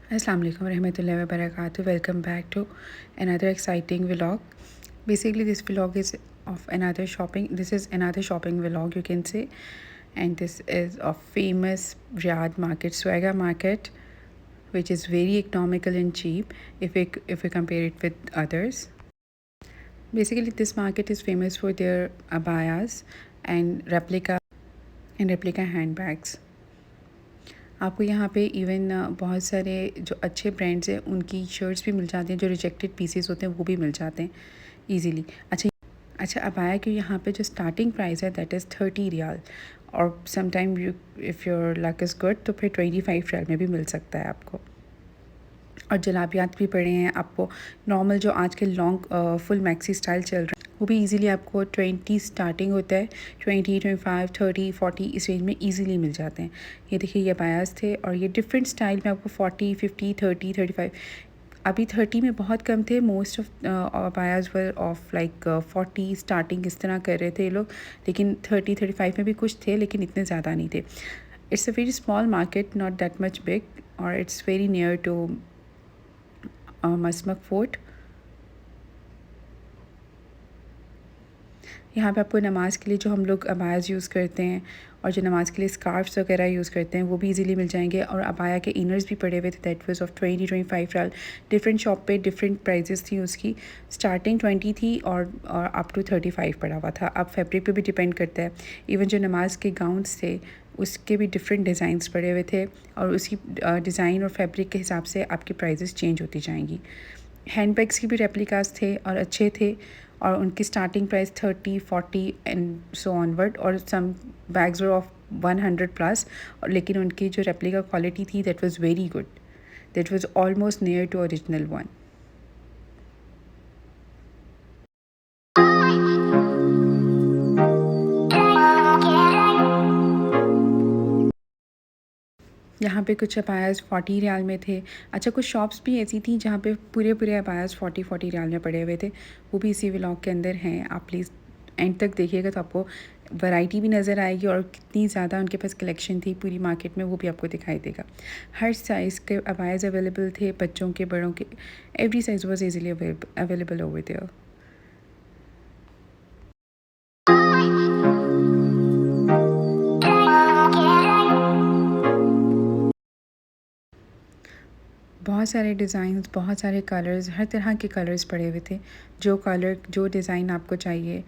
Assalamu alaikum warahmatullahi wabarakatuh. Welcome back to another exciting vlog. Basically, this vlog is of another shopping. This is another shopping vlog, you can say, and this is of famous Riyadh market, Swagger market, which is very economical and cheap if we compare it with others. Basically, this market is famous for their abayas and replica handbags. आपको यहाँ पे even बहुत सारे जो अच्छे brands हैं उनकी shirts भी मिल जाती हैं, जो रिजेक्टेड पीसेस होते हैं वो भी मिल जाते हैं इजीली। अच्छा अबाया की यहाँ पे जो स्टार्टिंग प्राइस है दैट इज़ 30 रियाल, और some time you if your luck is good तो फिर 25 रियाल में भी मिल सकता है आपको। और जलाबियात भी पड़े हैं आपको, नॉर्मल जो आज के लॉन्ग फुल मैक्सी स्टाइल चल रहा है वो भी इजीली आपको 20 स्टार्टिंग होता है, 20, 25, 30, 40 इस रेंज में इजीली मिल जाते हैं। ये देखिए ये अबायास थे और ये डिफरेंट स्टाइल में आपको 40, 50, 30, 35, अभी 30 में बहुत कम थे। Most of abayas were of like 40 starting इस तरह कर रहे थे ये लोग, लेकिन 30, 35 में भी कुछ थे लेकिन इतने ज़्यादा नहीं थे। It's a very small market, not that much big, और it's very near to Masmak fort. यहाँ पे आपको नमाज़ के लिए जो हम लोग अबायाज़ यूज़ करते हैं और जो नमाज़ के लिए स्कार्फ्स वगैरह यूज़ करते हैं वो भी इजीली मिल जाएंगे। और अबाया के इनर्स भी पड़े हुए थे, that was of 20, 25 riyal. Different shop पे डिफरेंट प्राइजेस थी उसकी, स्टार्टिंग 20 थी और अप टू 35 पड़ा हुआ था। अब फैब्रिक पे भी डिपेंड करता है। इवन जो नमाज़ के गाउन्स थे उसके भी डिफरेंट डिज़ाइंस पड़े हुए थे, और उसी डिज़ाइन और फैब्रिक के हिसाब से आपकी प्राइजेस चेंज होती जाएंगी। हैंड बैग्स की भी रेप्लिकास थे और अच्छे थे, और उनकी starting price 30, 40 and so onward, और some bags were of 100 plus. और लेकिन उनकी जो रेप्लिका क्वालिटी थी that was very good, that was almost near to original one. यहाँ पे कुछ अबायाज़ 40 रियाल में थे। अच्छा कुछ शॉप्स भी ऐसी थी जहाँ पे पूरे पूरे अबायाज़ 40 रियाल में पड़े हुए थे, वो भी इसी व्लॉग के अंदर हैं। आप प्लीज़ एंड तक देखिएगा तो आपको वैरायटी भी नज़र आएगी, और कितनी ज़्यादा उनके पास कलेक्शन थी पूरी मार्केट में वो भी आपको दिखाई देगा। हर साइज़ के अबायाज़ अवेलेबल थे, बच्चों के बड़ों के, every size was easily available over there. बहुत सारे डिज़ाइंस, बहुत सारे कलर्स, हर तरह के कलर्स पड़े हुए थे, जो कलर जो डिज़ाइन आपको चाहिए।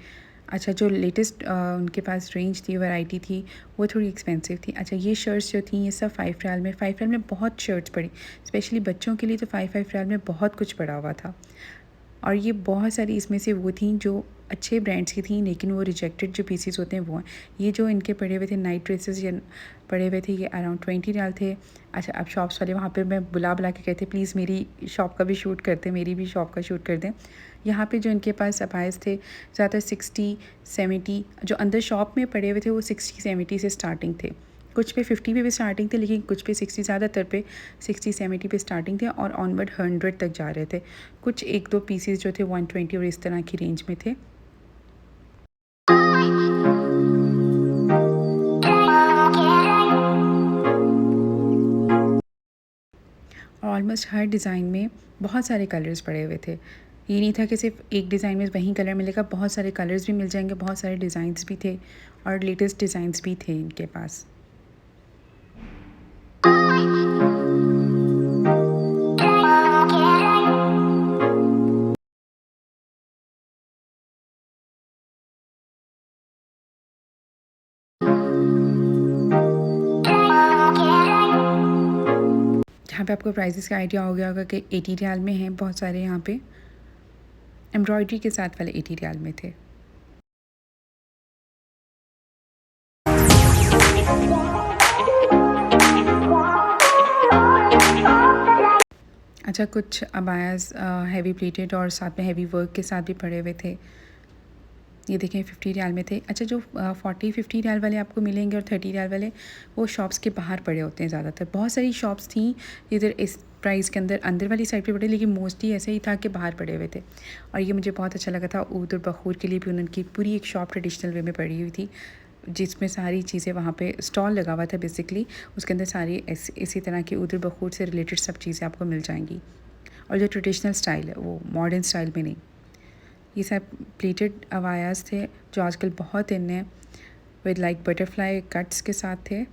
अच्छा जो लेटेस्ट उनके पास रेंज थी, वैरायटी थी, वो थोड़ी एक्सपेंसिव थी। अच्छा ये शर्ट्स जो थी ये सब 5 रियाल में, 5 रियाल में बहुत शर्ट्स पड़ी, स्पेशली बच्चों के लिए तो 5 रियाल में बहुत कुछ पड़ा हुआ था। और ये बहुत सारी इसमें से वो थी जो अच्छे ब्रांड्स की थी, लेकिन वो रिजेक्टेड जो पीसेस होते हैं वो हैं। ये जो इनके पड़े हुए थे नाइट ड्रेसेस या पड़े हुए थे, ये अराउंड 20 रियाल थे। अच्छा अब शॉप्स वाले वहाँ पे मैं बुला बुला के कहते प्लीज़ मेरी शॉप का भी शूट करते, मेरी भी शॉप का शूट कर दें। यहाँ पे जो इनके पास अबायाज़ थे ज़्यादातर 60, 70, जो अंदर शॉप में पड़े हुए थे वो 60, 70 से स्टार्टिंग थे। कुछ पे 50 पे भी स्टार्टिंग थे, लेकिन कुछ पे 60, ज़्यादातर पे 60, 70 पे स्टार्टिंग थे, और ऑनवर्ड 100 तक जा रहे थे। कुछ एक दो पीसेस जो थे 120 और इस तरह की रेंज में थे। और ऑलमोस्ट हर डिज़ाइन में बहुत सारे कलर्स पड़े हुए थे। ये नहीं था कि सिर्फ एक डिज़ाइन में वही कलर मिलेगा, बहुत सारे कलर्स भी मिल जाएंगे, बहुत सारे डिज़ाइंस भी थे, और लेटेस्ट डिज़ाइंस भी थे इनके पास। जहाँ पे आपको प्राइसेस का आइडिया हो गया होगा कि 80 रियाल में हैं बहुत सारे, यहाँ पे एम्ब्रॉयडरी के साथ वाले 80 रियाल में थे। अच्छा कुछ अबायाज़ हैवी प्लेटेड और साथ में हैवी वर्क के साथ भी पड़े हुए थे। ये देखें 50 रियाल में थे। अच्छा जो 40, 50 रियाल वाले आपको मिलेंगे और 30 रियाल वाले वो शॉप्स के बाहर पड़े होते हैं ज़्यादातर। बहुत सारी शॉप्स थी इधर इस प्राइस के अंदर अंदर वाली साइड पे पड़े, लेकिन मोस्टली ऐसे ही था कि बाहर पड़े हुए थे। और ये मुझे बहुत अच्छा लगा था। ऊद और बखूर के लिए भी उनकी पूरी एक शॉप ट्रेडिशनल वे में पड़ी हुई थी। जिसमें सारी चीज़ें वहाँ पे स्टॉल लगा हुआ था बेसिकली, उसके अंदर सारी इसी तरह की उधर बखूर से रिलेटेड सब चीज़ें आपको मिल जाएंगी। और जो ट्रेडिशनल स्टाइल है वो मॉडर्न स्टाइल में नहीं। ये सब प्लीटेड अवायास थे जो आजकल बहुत इन है, विद लाइक बटरफ्लाई कट्स के साथ थे।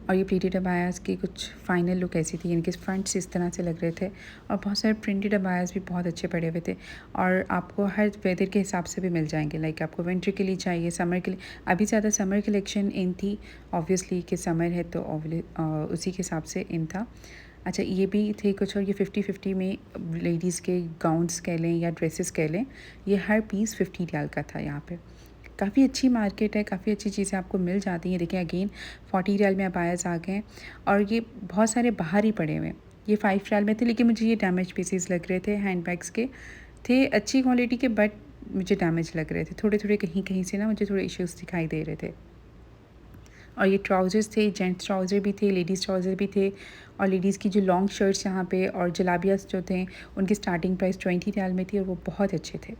और ये प्लीटेड अबायास की कुछ फाइनल लुक ऐसी थी, इनके फ्रंट्स इस तरह से लग रहे थे और बहुत सारे प्रिंटेड अबायास भी बहुत अच्छे पड़े हुए थे और आपको हर वेदर के हिसाब से भी मिल जाएंगे। लाइक आपको विंटर के लिए चाहिए, समर के लिए, अभी ज़्यादा समर कलेक्शन इन थी ऑब्वियसली कि समर है तो उसी के हिसाब से इन था। अच्छा ये भी थे कुछ, और ये 50-50 में लेडीज़ के गाउन्स कह लें या ड्रेसेस कह लें, ये हर पीस 50 रियाल का था। यहाँ पे काफ़ी अच्छी मार्केट है, काफ़ी अच्छी चीज़ें आपको मिल जाती हैं। देखिए अगेन 40 रियाल में अबायास आ गए हैं और ये बहुत सारे बाहर ही पड़े हुए हैं। ये 5 रियाल में थे लेकिन मुझे ये डैमेज पीसेस लग रहे थे, हैंड बैग्स के थे, अच्छी क्वालिटी के, बट मुझे डैमेज लग रहे थे थोड़े थोड़े, कहीं कहीं से ना मुझे थोड़े इश्यूज़ दिखाई दे रहे थे। और ये ट्राउज़र्स थे, जेंट्स ट्राउज़र भी थे, लेडीज़ ट्राउज़र भी थे। और लेडीज़ की जो लॉन्ग शर्ट्स यहाँ पे और जलाबियास जो थे उनकी स्टार्टिंग प्राइस 20 रियाल में थी और वो बहुत अच्छे थे।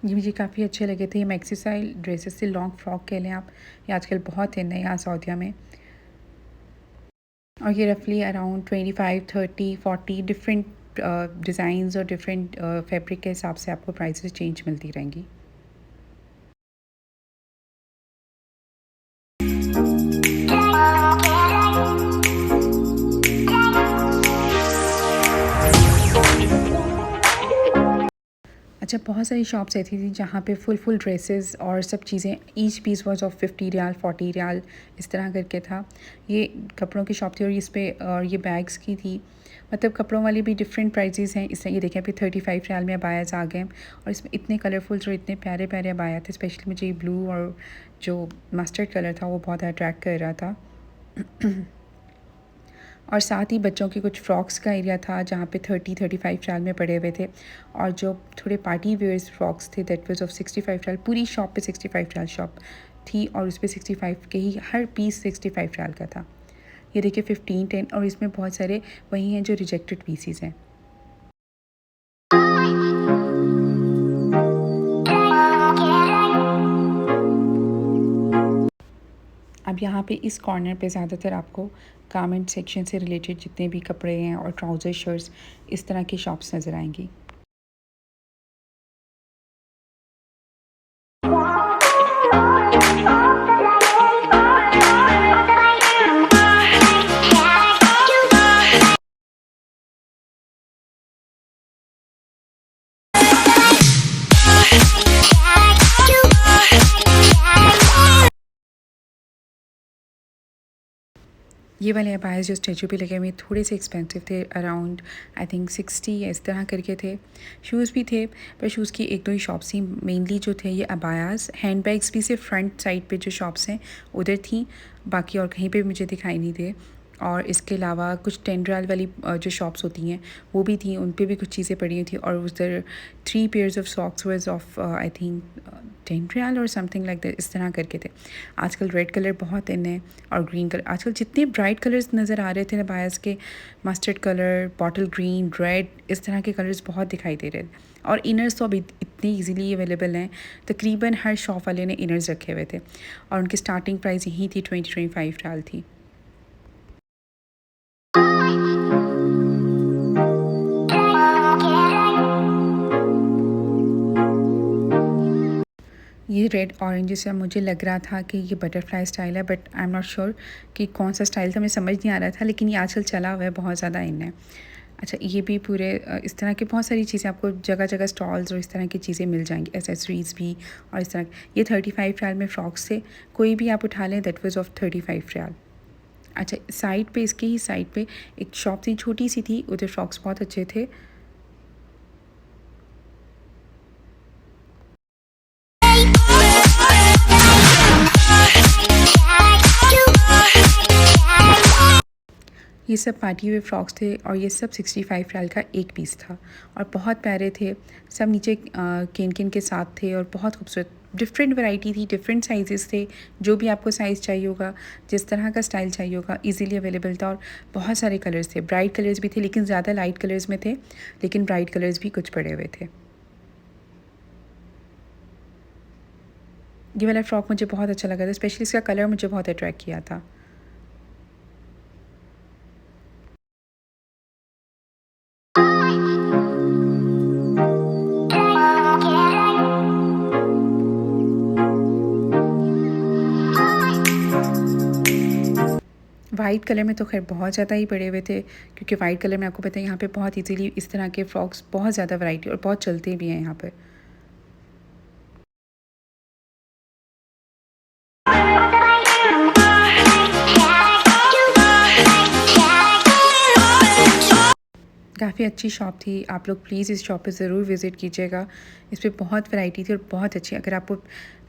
ये मुझे काफ़ी अच्छे लगे थे। ये मैक्सी स्टाइल ड्रेसेस से लॉन्ग फ्रॉक कह लें आप, ये आजकल बहुत इन है यहाँ सऊदीया में। और ये रफली अराउंड 25, 30, 40 डिफरेंट डिज़ाइंस और डिफरेंट फैब्रिक के हिसाब से आपको प्राइसेस चेंज मिलती रहेंगी। अच्छा बहुत सारी शॉप्स ऐसी थी जहाँ पे फुल ड्रेसेस और सब चीज़ें, each piece was of 50 riyal 40 riyal इस तरह करके था। ये कपड़ों की शॉप थी और इस पे और ये बैग्स की थी, मतलब कपड़ों वाली भी डिफरेंट प्राइजेज़ हैं। इसमें ये देखें अभी 35 रियाल में अबायास आ गए और इसमें इतने कलरफुल और इतने प्यारे प्यारे अबाया थे। स्पेशली मुझे ये ब्लू और जो मस्टर्ड कलर था वो बहुत अट्रैक्ट कर रहा था। और साथ ही बच्चों के कुछ फ्रॉक्स का एरिया था जहाँ पे 30-35 रियाल में पड़े हुए थे। और जो थोड़े पार्टी वेयर्स फ्रॉक्स थे दैट वाज ऑफ 65 रियाल। पूरी शॉप पे 65 रियाल शॉप थी और उस पर 65 के ही हर पीस 65 रियाल का था। ये देखिए 15, 10 और इसमें बहुत सारे वही हैं जो रिजेक्टेड पीसीज हैं। अब यहाँ पे इस कॉर्नर पे ज़्यादातर आपको गारमेंट सेक्शन से रिलेटेड जितने भी कपड़े हैं और ट्राउज़र शर्ट्स इस तरह की शॉप्स नज़र आएंगी। ये वाले अबायास जो स्टैचू पे लगे हुए थोड़े से एक्सपेंसिव थे, अराउंड आई थिंक 60 इस तरह करके थे। शूज़ भी थे पर शूज़ की एक दो ही शॉप्स थी, मेनली जो थे ये अबायास। हैंड बैग्स भी सिर्फ फ्रंट साइड पे जो शॉप्स हैं उधर थी, बाकी और कहीं पे मुझे दिखाई नहीं दे। और इसके अलावा कुछ 10 रियाल वाली जो शॉप्स होती हैं वो भी थी, उन पे भी कुछ चीज़ें पड़ी हुई थी। और उधर 3 pairs of socks was of I think 10 riyal और समथिंग लाइक दैट, इस तरह करके थे। आजकल रेड कलर बहुत इन है और ग्रीन कलर, आजकल जितने ब्राइट कलर्स नज़र आ रहे थे ना बायस के, mustard colour, bottle green, red, इस तरह के कलर्स बहुत दिखाई दे रहे थे। और इनर्स तो अभी इतनी इजीली अवेलेबल हैं, तकरीबन हर शॉप वाले ने इनर्स रखे हुए थे और उनकी स्टार्टिंग प्राइस यही थी 20-25 रियाल थी। ये रेड ऑरेंज से मुझे लग रहा था कि ये बटरफ्लाई स्टाइल है, but I am not sure कि कौन सा स्टाइल था, मुझे समझ नहीं आ रहा था, लेकिन ये आजकल चला हुआ है, बहुत ज़्यादा इन है। अच्छा ये भी पूरे इस तरह की बहुत सारी चीज़ें आपको जगह जगह स्टॉल्स और इस तरह की चीज़ें मिल जाएंगी, एसेसरीज़ भी और इस तरह। ये 35 रियाल में फ़्रॉक्स थे, कोई भी आप उठा लें दैट वाज ऑफ 35 रियाल। अच्छा साइड पे, इसके ही साइड पे एक शॉप थी, छोटी सी थी, उधर फ्रॉक्स बहुत अच्छे थे। ये सब पार्टी वेयर फ्रॉक्स थे और ये सब 65 रियाल का एक पीस था और बहुत प्यारे थे। सब नीचे केन केन के साथ थे और बहुत खूबसूरत डिफरेंट वैरायटी थी, डिफरेंट साइजेस थे। जो भी आपको साइज़ चाहिए होगा, जिस तरह का स्टाइल चाहिए होगा, इजीली अवेलेबल था। और बहुत सारे कलर्स थे, ब्राइट कलर्स भी थे लेकिन ज़्यादा लाइट कलर्स में थे, लेकिन ब्राइट कलर्स भी कुछ पड़े हुए थे। ये वाला फ्रॉक मुझे बहुत अच्छा लगा था, स्पेशली इसका कलर मुझे बहुत अट्रैक्ट किया था। वाइट कलर में तो खैर बहुत ज़्यादा ही पड़े हुए थे, क्योंकि वाइट कलर में आपको पता है यहाँ पे बहुत इजीली इस तरह के फ्रॉक्स बहुत ज़्यादा वैरायटी और बहुत चलते भी हैं यहाँ पे। काफ़ी अच्छी शॉप थी, आप लोग प्लीज़ इस शॉप पे ज़रूर विज़िट कीजिएगा। इस पे बहुत वैरायटी थी और बहुत अच्छी। अगर आपको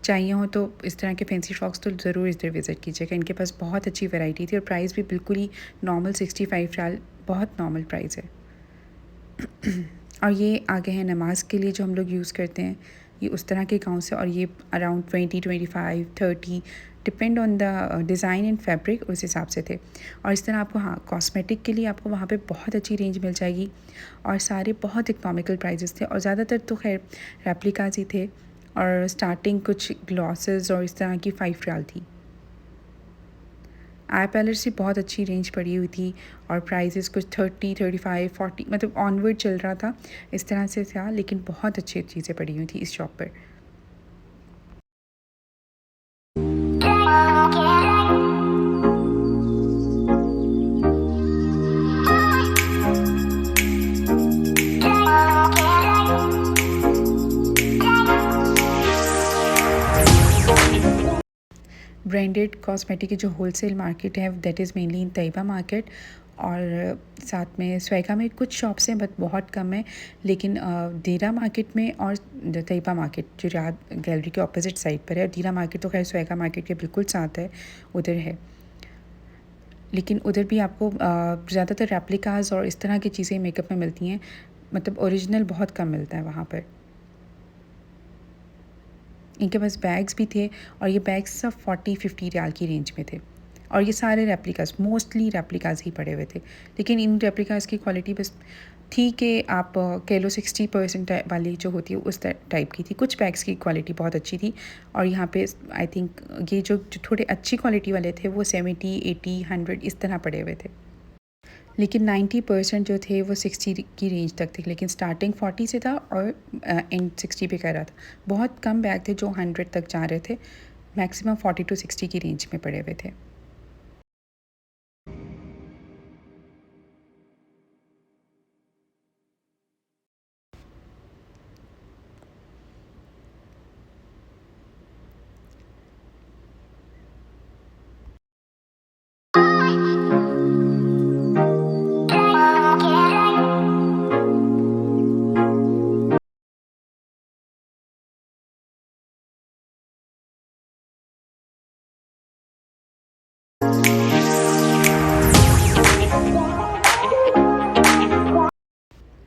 चाहिए हो तो इस तरह के फैंसी फ्रॉक्स तो ज़रूर इधर विज़िट कीजिएगा। इनके पास बहुत अच्छी वैरायटी थी और प्राइस भी बिल्कुल ही नॉर्मल 65 रियाल, बहुत नॉर्मल प्राइस है। और ये आगे है नमाज़ के लिए जो हम लोग यूज़ करते हैं, ये उस तरह के गाउन से, और ये around 20, 25, 30 depend on the design and fabric उस हिसाब से थे। और इस तरह आपको हाँ कॉस्मेटिक के लिए आपको वहाँ पे बहुत अच्छी रेंज मिल जाएगी और सारे बहुत इकनॉमिकल प्राइजेस थे और ज़्यादातर तो खैर रेप्लिकाज ही थे। और स्टार्टिंग कुछ ग्लॉसेस और इस तरह की 5 रियाल थी। आई पैलेट्स की बहुत अच्छी रेंज पड़ी हुई थी और प्राइजेस कुछ 30, 35, 40 मतलब ऑनवर्ड चल रहा था, इस तरह से था। लेकिन बहुत अच्छी चीज़ें पड़ी हुई थी इस शॉप पर। ब्रांडेड कॉस्मेटिक की जो होलसेल मार्केट है that is mainly in Taiba market, और साथ में स्वेगा में कुछ शॉप्स हैं बट बहुत कम है। लेकिन दीरा मार्केट में और तैयबा मार्केट जो रियाद गैलरी के ऑपोजिट साइड पर है, और दीरा मार्केट तो खैर स्वेगा मार्केट के बिल्कुल साथ है, उधर है। लेकिन उधर भी आपको ज़्यादातर रेप्लिकाज और इस तरह की चीज़ें मेकअप में मिलती हैं, मतलब ओरिजिनल बहुत कम मिलता है वहाँ पर। इनके पास बैग्स भी थे और ये बैग्स सब 40-50 रियाल की रेंज में थे और ये सारे रेप्लिकास, मोस्टली रेप्लिकास ही पड़े हुए थे। लेकिन इन रेप्लिकास की क्वालिटी बस थी कि आप कह लो 60% वाली जो होती है उस टाइप की थी। कुछ बैग्स की क्वालिटी बहुत अच्छी थी और यहाँ पे आई थिंक ये जो थोड़े अच्छी क्वालिटी वाले थे वो 70, 80, 100 इस तरह पड़े हुए थे। लेकिन 90% जो थे वो 60 की रेंज तक थे, लेकिन स्टार्टिंग 40 से था और एंड 60 पे कर रहा था। बहुत कम बैग थे जो 100 तक जा रहे थे, मैक्सिमम 40 टू 60 की रेंज में पड़े हुए थे।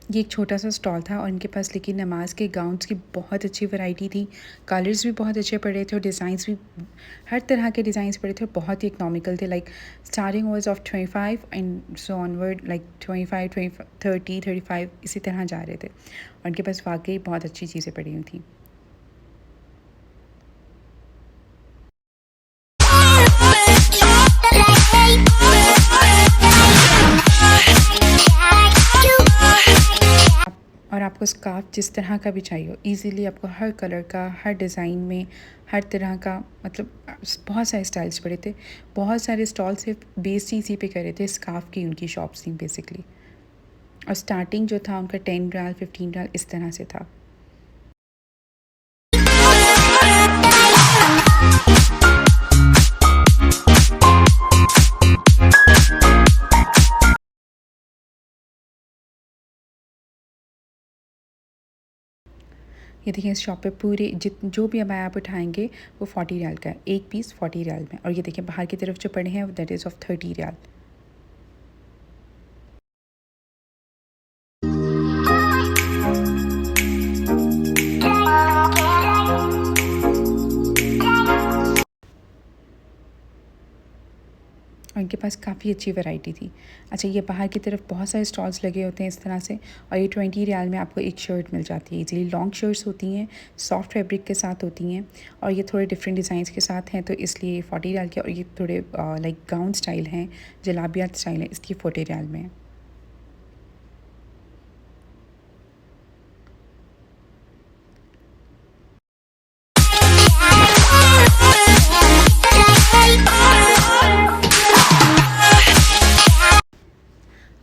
ये एक छोटा सा स्टॉल था और इनके पास लेकिन नमाज के गाउन्स की बहुत अच्छी वैरायटी थी। कलर्स भी बहुत अच्छे पड़े थे और डिज़ाइंस भी हर तरह के डिज़ाइंस पड़े थे और बहुत ही इकनॉमिकल थे। Like starting was of 25 and so onward, like 25, 20, 30, 35 इसी तरह जा रहे थे और इनके पास वाकई बहुत अच्छी चीज़ें पड़ी हुई थी। और आपको स्कार्फ जिस तरह का भी चाहिए हो, ईज़िली आपको हर कलर का, हर डिज़ाइन में, हर तरह का, मतलब बहुत सारे स्टाइल्स पड़े थे। बहुत सारे स्टॉल सिर्फ बेस्ड इसी पे करे थे, स्कार्फ की उनकी शॉप्स थी बेसिकली। और स्टार्टिंग जो था उनका 10 रियाल, 15 रियाल इस तरह से था। ये देखिए इस शॉप पे पूरे जो भी अबाया आप उठाएंगे वो 40 रियाल का है, एक पीस 40 रियाल में। और ये देखिए बाहर की तरफ जो पड़े हैं दैट इज़ ऑफ 30 रियाल। इनके पास काफ़ी अच्छी वैरायटी थी। अच्छा, ये बाहर की तरफ बहुत सारे स्टॉल्स लगे होते हैं इस तरह से, और ये 20 रियाल में आपको एक शर्ट मिल जाती है इजीली। लॉन्ग शर्ट्स होती हैं, सॉफ्ट फैब्रिक के साथ होती हैं, और ये थोड़े डिफरेंट डिज़ाइंस के साथ हैं, तो इसलिए 40 रियाल के। और ये थोड़े लाइक गाउन स्टाइल हैं, जलाबियात स्टाइल है, इसलिए 40 रियाल में है।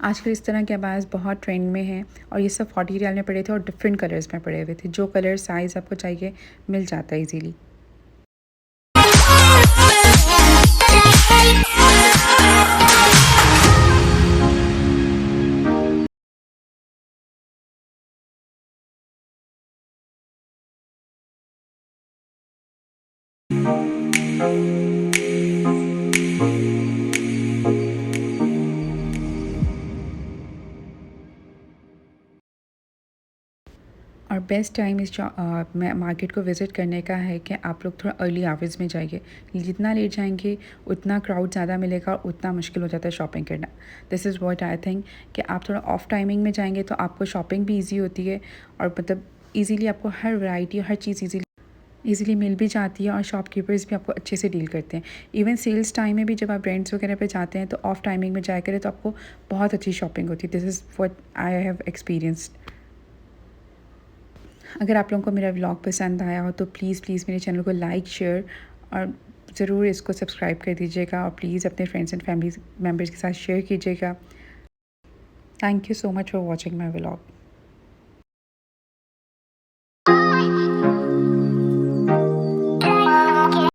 आजकल इस तरह के अबायास बहुत ट्रेंड में हैं, और ये सब 40 रियाल में पड़े थे, और डिफरेंट कलर्स में पड़े हुए थे। जो कलर साइज़ आपको चाहिए मिल जाता है इजीली। और बेस्ट टाइम इस मार्केट को विज़िट करने का है कि आप लोग थोड़ा अर्ली आवर्स में जाइए। जितना लेट जाएंगे उतना क्राउड ज़्यादा मिलेगा, और उतना मुश्किल हो जाता है शॉपिंग करना। This is what I think, कि आप थोड़ा ऑफ टाइमिंग में जाएंगे तो आपको शॉपिंग भी ईजी होती है, और मतलब ईज़िली आपको हर वैरायटी, हर चीज़ ईज़िली मिल भी जाती है, और शॉपकीपर्स भी आपको अच्छे से डील करते हैं। इवन सेल्स टाइम में भी जब आप रेंट्स वगैरह पे जाते हैं तो ऑफ टाइमिंग में जाया करें, तो आपको बहुत अच्छी शॉपिंग होती है। This is what I have experienced. अगर आप लोगों को मेरा व्लॉग पसंद आया हो तो प्लीज़ प्लीज़ मेरे चैनल को लाइक, शेयर और ज़रूर इसको सब्सक्राइब कर दीजिएगा, और प्लीज़ अपने फ्रेंड्स एंड फैमिली मेम्बर्स के साथ शेयर कीजिएगा। Thank you so much for watching my vlog.